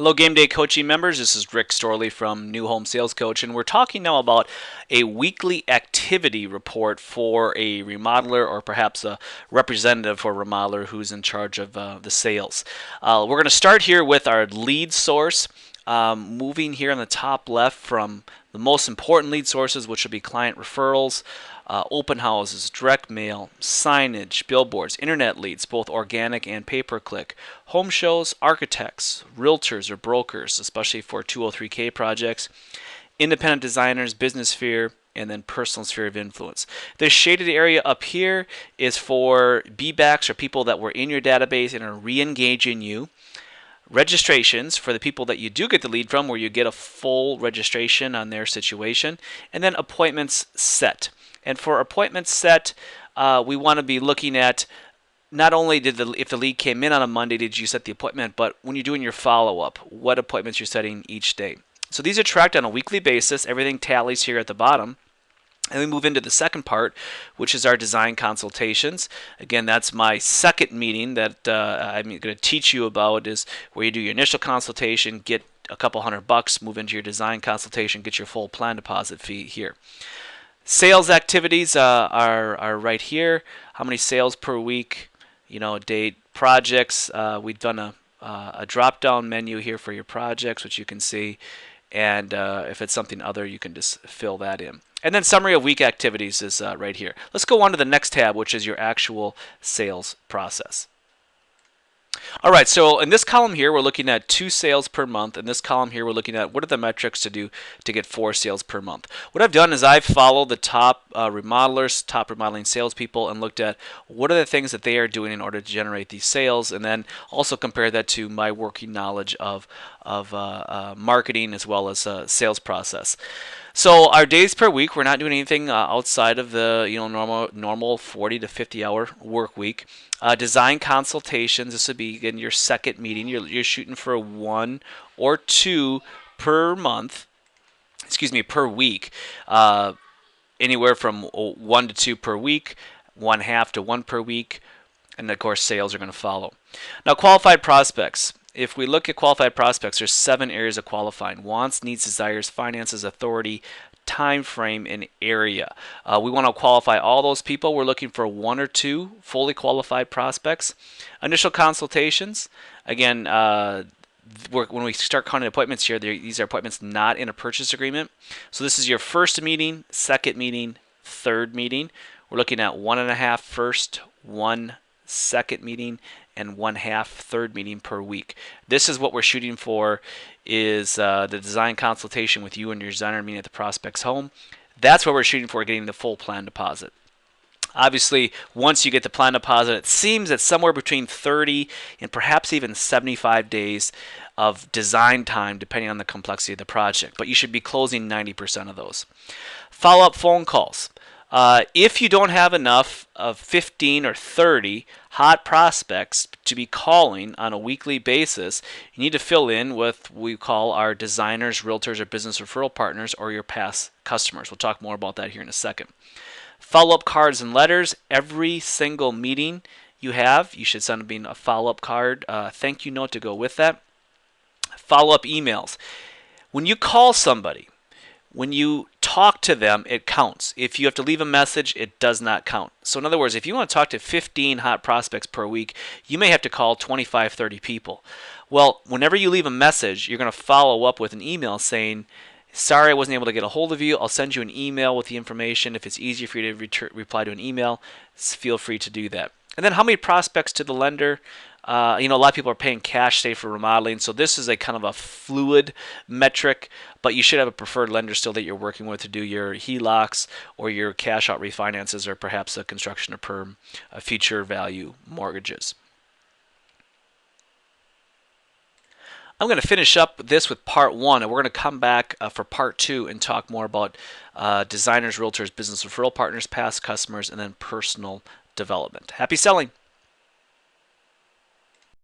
Hello, Game Day Coaching members. This is Rick Storley from New Home Sales Coach, and we're talking now about a weekly activity report for a remodeler or perhaps a representative for a remodeler who's in charge of the sales. We're going to start here with our lead source. Moving here on the top left from the most important lead sources, which will be client referrals, open houses, direct mail, signage, billboards, internet leads, both organic and pay-per-click, home shows, architects, realtors or brokers, especially for 203K projects, independent designers, business sphere, and then personal sphere of influence. This shaded area up here is for B-backs or people that were in your database and are re-engaging you. Registrations for the people that you do get the lead from, where you get a full registration on their situation, and then appointments set. And for appointments set, we want to be looking at not only if the lead came in on a Monday, did you set the appointment, but when you're doing your follow-up, what appointments you're setting each day. So these are tracked on a weekly basis. Everything tallies here at the bottom. And we move into the second part, which is our design consultations. Again, that's my second meeting that I'm going to teach you about, is where you do your initial consultation, get a couple $100, move into your design consultation, get your full plan deposit fee here. Sales activities are right here. How many sales per week, date, projects. We've done a drop-down menu here for your projects, which you can see. And if it's something other, you can just fill that in. And then summary of week activities is right here. Let's go on to the next tab, which is your actual sales process. All right, so in this column here, we're looking at 2 sales per month. In this column here, we're looking at what are the metrics to do to get 4 sales per month. What I've done is I've followed the top remodelers, top remodeling salespeople, and looked at what are the things that they are doing in order to generate these sales, and then also compare that to my working knowledge of marketing as well as sales process. So our days per week, we're not doing anything outside of the normal 40 to 50 hour work week. Design consultations, this would be in your second meeting. You're shooting for 1 or 2 per month, per week. Anywhere from 1 to 2 per week, 1/2 to 1 per week, and of course sales are going to follow. Now, qualified prospects. If we look at qualified prospects, there's 7 areas of qualifying: wants, needs, desires, finances, authority, time frame, and area. We want to qualify all those people. We're looking for 1 or 2 fully qualified prospects. Initial consultations. Again, when we start counting appointments here, these are appointments not in a purchase agreement. So this is your first meeting, second meeting, third meeting. We're looking at 1.5 first, 1 second meeting, and 1/2 third meeting per week. This is what we're shooting for, is the design consultation with you and your designer meeting at the prospect's home. That's what we're shooting for, getting the full plan deposit. Obviously, once you get the plan deposit, it seems that somewhere between 30 and perhaps even 75 days of design time, depending on the complexity of the project. But you should be closing 90% of those. Follow-up phone calls. If you don't have enough of 15 or 30 hot prospects to be calling on a weekly basis, you need to fill in with what we call our designers, realtors, or business referral partners, or your past customers. We'll talk more about that here in a second. Follow-up cards and letters. Every single meeting you have, you should send a follow-up card, thank you note to go with that. Follow-up emails. When you call somebody, when you talk to them, it counts. If you have to leave a message, it does not count. So in other words, if you want to talk to 15 hot prospects per week, you may have to call 25, 30 people. Well, whenever you leave a message, you're going to follow up with an email saying, sorry I wasn't able to get a hold of you. I'll send you an email with the information. If it's easier for you to reply to an email, feel free to do that. And then how many prospects to the lender? A lot of people are paying cash, say, for remodeling, so this is a kind of a fluid metric, but you should have a preferred lender still that you're working with to do your HELOCs or your cash out refinances, or perhaps a construction or perm future value mortgages. I'm going to finish up this with part 1, and we're going to come back for part 2 and talk more about designers, realtors, business referral partners, past customers, and then personal development. Happy selling!